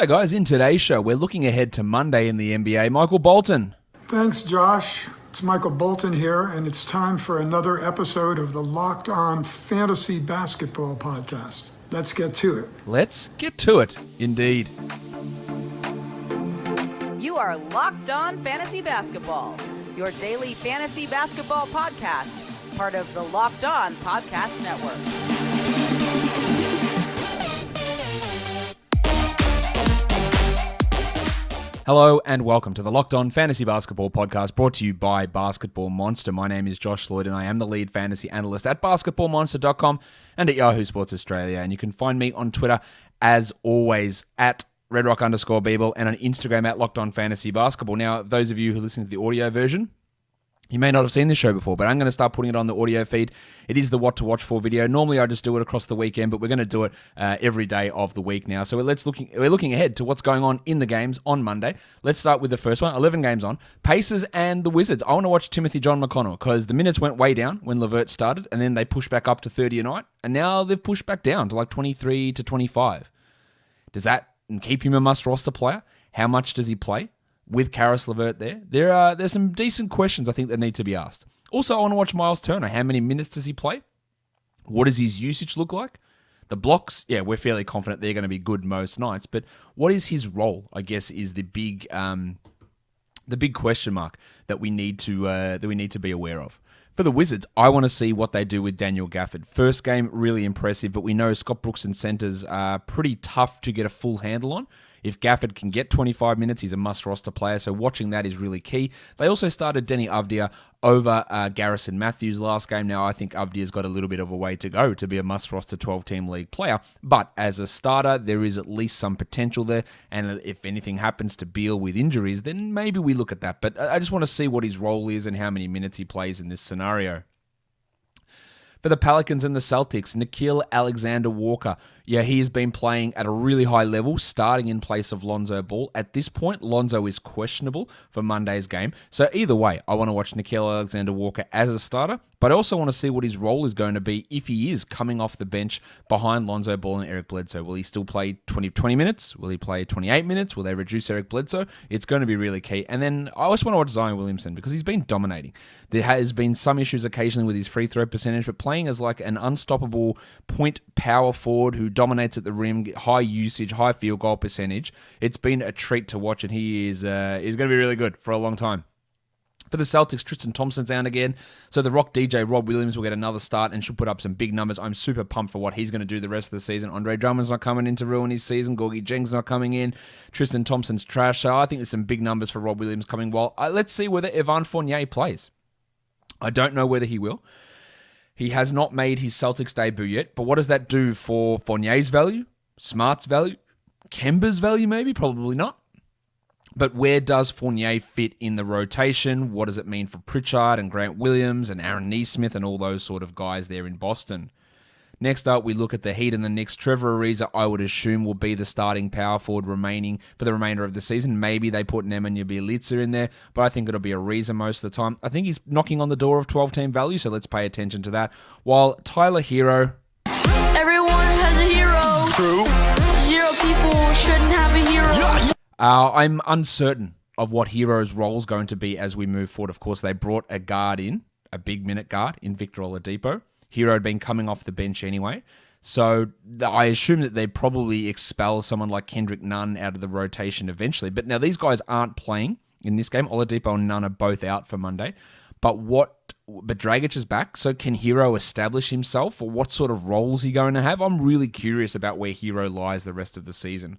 Hi guys, in today's show, we're looking ahead to Monday in the NBA. Michael Bolton. Thanks, Josh. It's Michael Bolton here, and it's time for another episode of the Locked On Fantasy Basketball Podcast. Let's get to it. Let's get to it, indeed. You are Locked On Fantasy Basketball, your daily fantasy basketball podcast, part of the Locked On Podcast Network. Hello and welcome to the Locked On Fantasy Basketball Podcast, brought to you by Basketball Monster. My name is Josh Lloyd and I am the lead fantasy analyst at basketballmonster.com and at Yahoo Sports Australia. And you can find me on Twitter, as always, at redrock_Beeble and on Instagram at Locked On Fantasy Basketball. Now, those of you who listen to the audio version, you may not have seen this show before, but I'm going to start putting it on the audio feed. It is the What to Watch For video. Normally, I just do it across the weekend, but we're going to do it every day of the week now. So we're looking ahead to what's going on in the games on Monday. Let's start with the first one, 11 games on. Pacers and the Wizards. I want to watch Timothy John McConnell because the minutes went way down when LeVert started, and then they pushed back up to 30 a night, and now they've pushed back down to like 23 to 25. Does that keep him a must-roster player? How much does he play? With Karis LeVert there's some decent questions I think that need to be asked. Also, I want to watch Miles Turner. How many minutes does he play? What does his usage look like? The blocks, yeah, we're fairly confident they're going to be good most nights, but what is his role, I guess, is the big question mark that we need to be aware of. For the Wizards, I want to see what they do with Daniel Gafford. First game, really impressive, but we know Scott Brooks and centers are pretty tough to get a full handle on. If Gafford can get 25 minutes, he's a must-roster player, so watching that is really key. They also started Denny Avdia over Garrison Matthews last game. Now, I think Avdia's got a little bit of a way to go to be a must-roster 12-team league player, but as a starter, there is at least some potential there, and if anything happens to Beal with injuries, then maybe we look at that. But I just want to see what his role is and how many minutes he plays in this scenario. For the Pelicans and the Celtics, Nickeil Alexander-Walker. Yeah, he has been playing at a really high level, starting in place of Lonzo Ball. At this point, Lonzo is questionable for Monday's game. So either way, I want to watch Nickeil Alexander-Walker as a starter, but I also want to see what his role is going to be if he is coming off the bench behind Lonzo Ball and Eric Bledsoe. Will he still play 20 minutes? Will he play 28 minutes? Will they reduce Eric Bledsoe? It's going to be really key. And then I also want to watch Zion Williamson because he's been dominating. There has been some issues occasionally with his free throw percentage, but playing as like an unstoppable point power forward who dominates at the rim, high usage, high field goal percentage, it's been a treat to watch, and he is going to be really good for a long time. For the Celtics, Tristan Thompson's out again, so the Rock DJ Rob Williams will get another start and should put up some big numbers. I'm super pumped for what he's going to do the rest of the season. Andre Drummond's not coming in to ruin his season. Gorgie Jeng's not coming in. Tristan Thompson's trash. So I think there's some big numbers for Rob Williams coming. Well, let's see whether Evan Fournier plays. I don't know whether he will. He has not made his Celtics debut yet, but what does that do for Fournier's value, Smart's value, Kemba's value maybe? Probably not. But where does Fournier fit in the rotation? What does it mean for Pritchard and Grant Williams and Aaron Nesmith and all those sort of guys there in Boston? Next up, we look at the Heat and the Knicks. Trevor Ariza, I would assume, will be the starting power forward remaining for the remainder of the season. Maybe they put Nemanja Bjelica in there, but I think it'll be Ariza most of the time. I think he's knocking on the door of 12-team value, so let's pay attention to that. While Tyler Hero... Everyone has a hero. True. 0 people shouldn't have a hero. I'm uncertain of what Hero's role is going to be as we move forward. Of course, they brought a guard in, a big minute guard in Victor Oladipo. Hero had been coming off the bench anyway. So I assume that they probably expel someone like Kendrick Nunn out of the rotation eventually. But now these guys aren't playing in this game. Oladipo and Nunn are both out for Monday. But Dragic is back. So can Hero establish himself, or what sort of role is he going to have? I'm really curious about where Hero lies the rest of the season.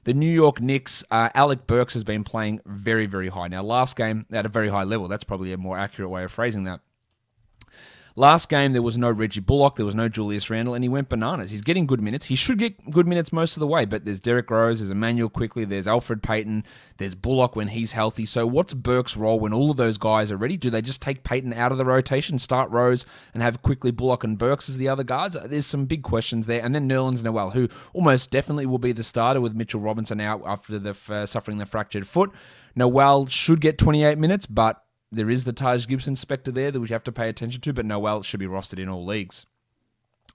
The New York Knicks, Alec Burks has been playing very, very high. Now, last game at a very high level. That's probably a more accurate way of phrasing that. Last game, there was no Reggie Bullock, there was no Julius Randle, and he went bananas. He's getting good minutes. He should get good minutes most of the way, but there's Derrick Rose, there's Emmanuel Quickley, there's Alfred Payton, there's Bullock when he's healthy. So what's Burke's role when all of those guys are ready? Do they just take Payton out of the rotation, start Rose, and have Quickley, Bullock, and Burks as the other guards? There's some big questions there. And then Nerlens Noel, who almost definitely will be the starter with Mitchell Robinson out after suffering the fractured foot. Noel should get 28 minutes, but there is the Taj Gibson specter there that we have to pay attention to, but Noel should be rostered in all leagues.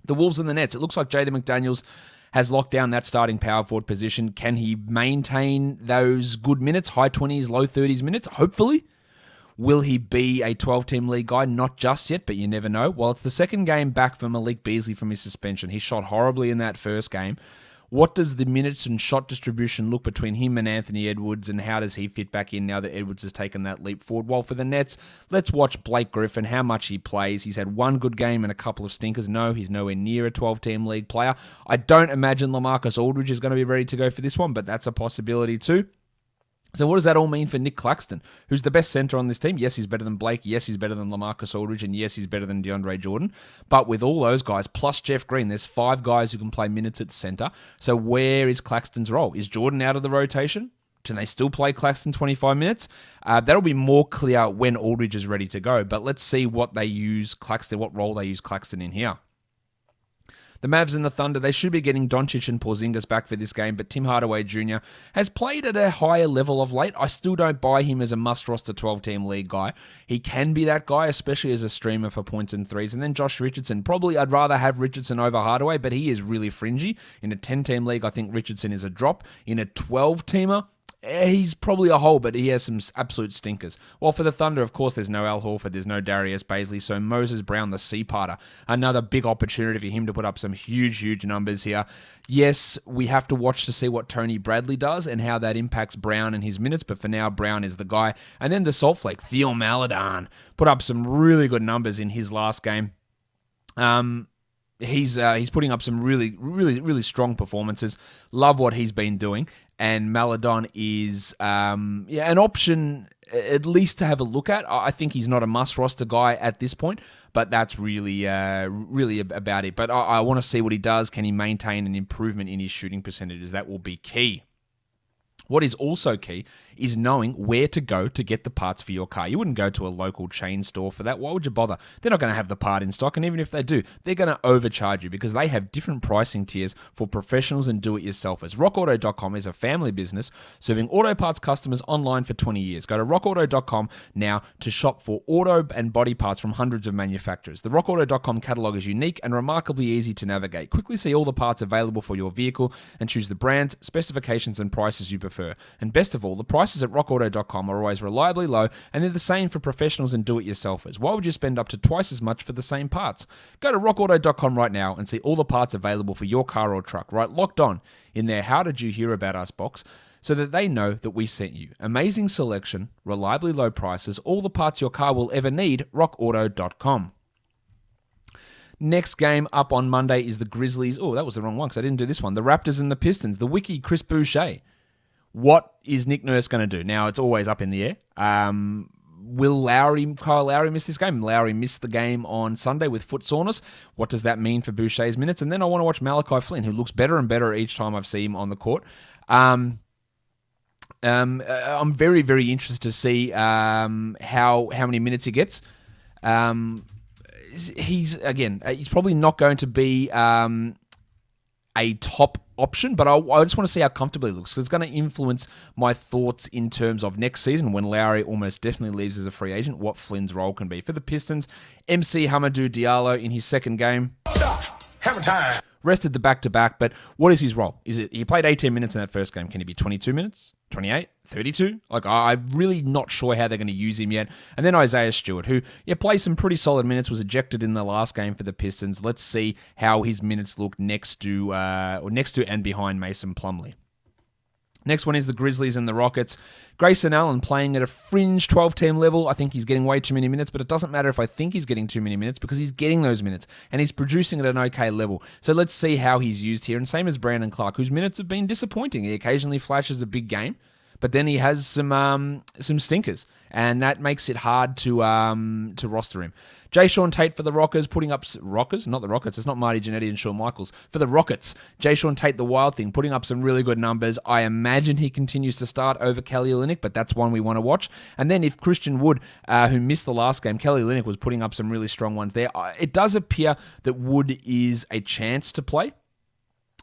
The Wolves and the Nets. It looks like Jaden McDaniels has locked down that starting power forward position. Can he maintain those good minutes, high 20s, low 30s minutes? Hopefully. Will he be a 12-team league guy? Not just yet, but you never know. Well, it's the second game back for Malik Beasley from his suspension. He shot horribly in that first game. What does the minutes and shot distribution look between him and Anthony Edwards, and how does he fit back in now that Edwards has taken that leap forward? Well, for the Nets, let's watch Blake Griffin, how much he plays. He's had one good game and a couple of stinkers. No, he's nowhere near a 12-team league player. I don't imagine LaMarcus Aldridge is going to be ready to go for this one, but that's a possibility too. So what does that all mean for Nick Claxton, who's the best center on this team? Yes, he's better than Blake. Yes, he's better than LaMarcus Aldridge. And yes, he's better than DeAndre Jordan. But with all those guys, plus Jeff Green, there's 5 guys who can play minutes at center. So where is Claxton's role? Is Jordan out of the rotation? Can they still play Claxton 25 minutes? That'll be more clear when Aldridge is ready to go. But let's see what they use Claxton, what role they use Claxton in here. The Mavs and the Thunder, they should be getting Doncic and Porzingis back for this game, but Tim Hardaway Jr. has played at a higher level of late. I still don't buy him as a must-roster 12-team league guy. He can be that guy, especially as a streamer for points and threes. And then Josh Richardson. Probably I'd rather have Richardson over Hardaway, but he is really fringy. In a 10-team league, I think Richardson is a drop. In a 12-teamer, he's probably a hole, but he has some absolute stinkers. Well, for the Thunder, of course, there's no Al Horford, there's no Darius Baisley, so Moses Brown, the C-parter, another big opportunity for him to put up some huge numbers here. Yes, we have to watch to see what Tony Bradley does and how that impacts Brown and his minutes, but for now, Brown is the guy. And then the Salt Flake, Theo Maledon, put up some really good numbers in his last game. He's putting up some really strong performances. Love what he's been doing. And Maledon is an option at least to have a look at. I think he's not a must-roster guy at this point, but that's really about it. But I want to see what he does. Can he maintain an improvement in his shooting percentages? That will be key. What is also key is knowing where to go to get the parts for your car. You wouldn't go to a local chain store for that. Why would you bother? They're not going to have the part in stock, and even if they do, they're going to overcharge you because they have different pricing tiers for professionals and do-it-yourselfers. RockAuto.com is a family business serving auto parts customers online for 20 years. Go to RockAuto.com now to shop for auto and body parts from hundreds of manufacturers. The RockAuto.com catalog is unique and remarkably easy to navigate. Quickly see all the parts available for your vehicle and choose the brands, specifications, and prices you prefer. And best of all, the prices at RockAuto.com are always reliably low, and they're the same for professionals and do-it-yourselfers. Why would you spend up to twice as much for the same parts? Go to RockAuto.com right now and see all the parts available for your car or truck. Right, locked on in their How Did You Hear About Us box, so that they know that we sent you. Amazing selection, reliably low prices, all the parts your car will ever need. RockAuto.com. Next game up on Monday is the Grizzlies. Oh, that was the wrong one because I didn't do this one. The Raptors and the Pistons. The wiki, Chris Boucher. What is Nick Nurse going to do? Now, it's always up in the air. Will Kyle Lowry miss this game? Lowry missed the game on Sunday with foot soreness. What does that mean for Boucher's minutes? And then I want to watch Malachi Flynn, who looks better and better each time I've seen him on the court. I'm very interested to see how many minutes he gets. He's probably not going to be a top option, but I just want to see how comfortable he looks because it's going to influence my thoughts in terms of next season when Lowry almost definitely leaves as a free agent, what Flynn's role can be. For the Pistons, MC Hamidou Diallo in his second game. Stop. Hammer time. Rested the back-to-back, but what is his role? He played 18 minutes in that first game. Can he be 22 minutes? 28? 32? I'm really not sure how they're going to use him yet. And then Isaiah Stewart, who plays some pretty solid minutes, was ejected in the last game for the Pistons. Let's see how his minutes look next to and behind Mason Plumlee. Next one is the Grizzlies and the Rockets. Grayson Allen playing at a fringe 12-team level. I think he's getting way too many minutes, but it doesn't matter if I think he's getting too many minutes because he's getting those minutes and he's producing at an okay level. So let's see how he's used here. And same as Brandon Clark, whose minutes have been disappointing. He occasionally flashes a big game, but then he has some stinkers, and that makes it hard to roster him. Jayshawn Tate for the Rockets, putting up... Rockets? Not the Rockets. It's not Marty Jannetty and Shawn Michaels. For the Rockets, Jayshawn Tate, the Wild Thing, putting up some really good numbers. I imagine he continues to start over Kelly Olynyk, but that's one we want to watch. And then if Christian Wood, who missed the last game, Kelly Olynyk was putting up some really strong ones there. It does appear that Wood is a chance to play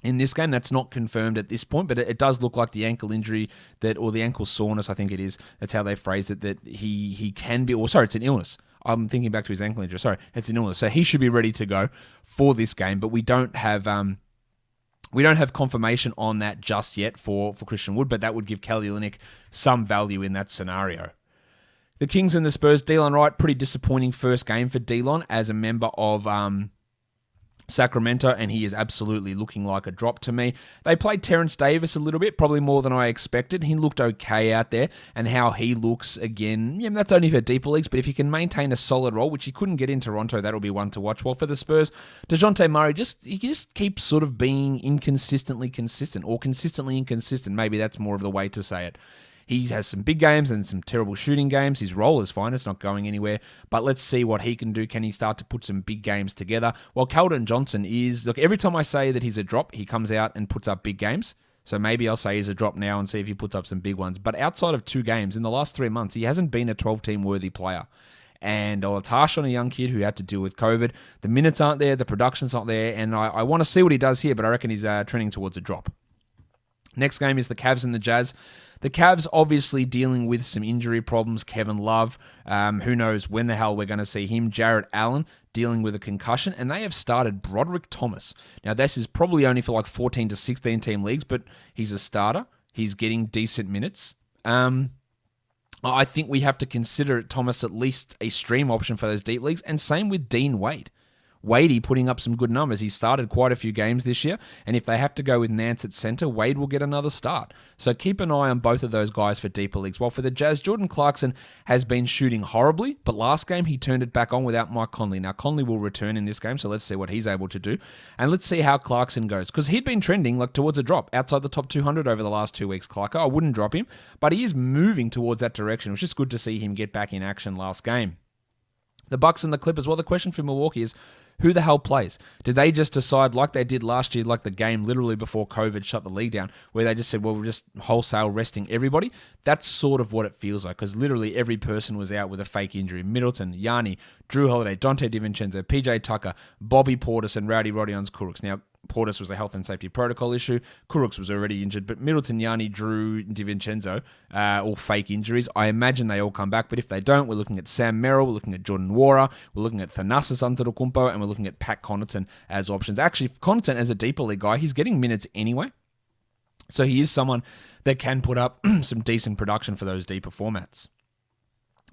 in this game. That's not confirmed at this point, but it does look like the ankle injury or the ankle soreness, I think it is. That's how they phrase it, that he can be... it's an illness. I'm thinking back to his ankle injury. Sorry, it's an illness. So he should be ready to go for this game, but we don't have We don't have confirmation on that just yet for Christian Wood, but that would give Kelly Olynyk some value in that scenario. The Kings and the Spurs, Delon Wright, pretty disappointing first game for Delon as a member of Sacramento, and he is absolutely looking like a drop to me. They played Terrence Davis a little bit, probably more than I expected. He looked okay out there, and how he looks again, that's only for deeper leagues, but if he can maintain a solid role, which he couldn't get in Toronto, that'll be one to watch. Well, for the Spurs, DeJounte Murray, he just keeps sort of being inconsistently consistent, or consistently inconsistent. Maybe that's more of the way to say it. He has some big games and some terrible shooting games. His role is fine. It's not going anywhere. But let's see what he can do. Can he start to put some big games together? Well, Keldon Johnson is... Look, every time I say that he's a drop, he comes out and puts up big games. So maybe I'll say he's a drop now and see if he puts up some big ones. But outside of 2 games, in the last 3 months, he hasn't been a 12-team worthy player. And it's harsh on a young kid who had to deal with COVID. The minutes aren't there. The production's not there. And I want to see what he does here, but I reckon he's trending towards a drop. Next game is the Cavs and the Jazz. The Cavs obviously dealing with some injury problems. Kevin Love, who knows when the hell we're going to see him. Jarrett Allen dealing with a concussion, and they have started Broderick Thomas. Now, this is probably only for like 14 to 16 team leagues, but he's a starter. He's getting decent minutes. I think we have to consider Thomas at least a stream option for those deep leagues, and same with Dean Wade. Wadey putting up some good numbers. He started quite a few games this year, and if they have to go with Nance at center, Wade will get another start. So keep an eye on both of those guys for deeper leagues. While for the Jazz, Jordan Clarkson has been shooting horribly, but last game he turned it back on without Mike Conley. Now, Conley will return in this game, so let's see what he's able to do. And let's see how Clarkson goes, because he'd been trending like towards a drop outside the top 200 over the last 2 weeks, Clarko. I wouldn't drop him, but he is moving towards that direction, which is good to see him get back in action last game. The Bucks and the Clippers, well, the question for Milwaukee is, who the hell plays? Did they just decide, like they did last year, like the game literally before COVID shut the league down, where they just said, well, we're just wholesale resting everybody? That's sort of what it feels like, because literally every person was out with a fake injury. Middleton, Yanni, Drew Holiday, Dante DiVincenzo, PJ Tucker, Bobby Portis, and Rowdy Rodions Kurucs. Now, Portis was a health and safety protocol issue. Kurucs was already injured, but Middleton, Yanni, Drew, DiVincenzo, all fake injuries. I imagine they all come back, but if they don't, we're looking at Sam Merrill, we're looking at Jordan Nwora, we're looking at Thanasis Antetokounmpo, and we're looking at Pat Connaughton as options. Actually, Connaughton as a deeper league guy, he's getting minutes anyway, so he is someone that can put up some decent production for those deeper formats.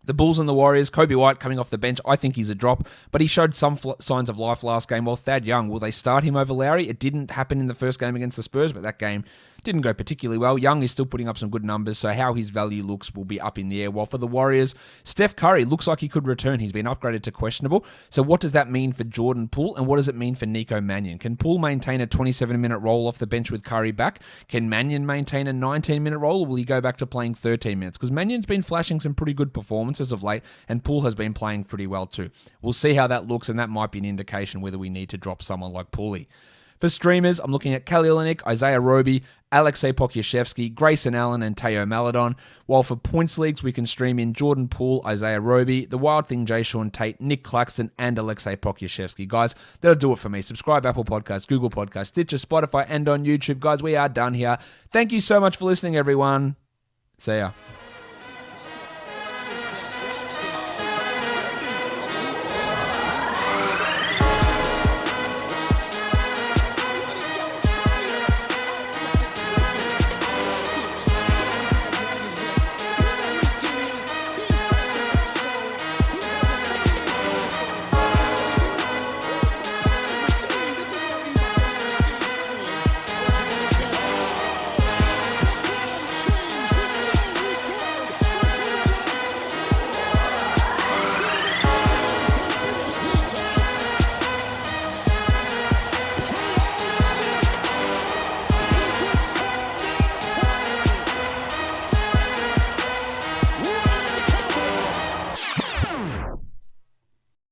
The Bulls and the Warriors, Kobe White coming off the bench, I think he's a drop, but he showed some signs of life last game. While Thad Young, will they start him over Lowry? It didn't happen in the first game against the Spurs, but that game didn't go particularly well. Young is still putting up some good numbers, so how his value looks will be up in the air. While for the Warriors, Steph Curry looks like he could return. He's been upgraded to questionable. So what does that mean for Jordan Poole, and what does it mean for Nico Mannion? Can Poole maintain a 27-minute role off the bench with Curry back? Can Mannion maintain a 19-minute role, or will he go back to playing 13 minutes? Because Mannion's been flashing some pretty good performances of late, and Poole has been playing pretty well too. We'll see how that looks, and that might be an indication whether we need to drop someone like Pooley. For streamers, I'm looking at Kelly Olynyk, Isaiah Roby, Alexei Pokusevski, Grayson Allen, and Teo Maledon. While for points leagues, we can stream in Jordan Poole, Isaiah Roby, The Wild Thing, Jay Sean Tate, Nick Claxton, and Alexei Pokusevski. Guys, that'll do it for me. Subscribe Apple Podcasts, Google Podcasts, Stitcher, Spotify, and on YouTube. Guys, we are done here. Thank you so much for listening, everyone. See ya.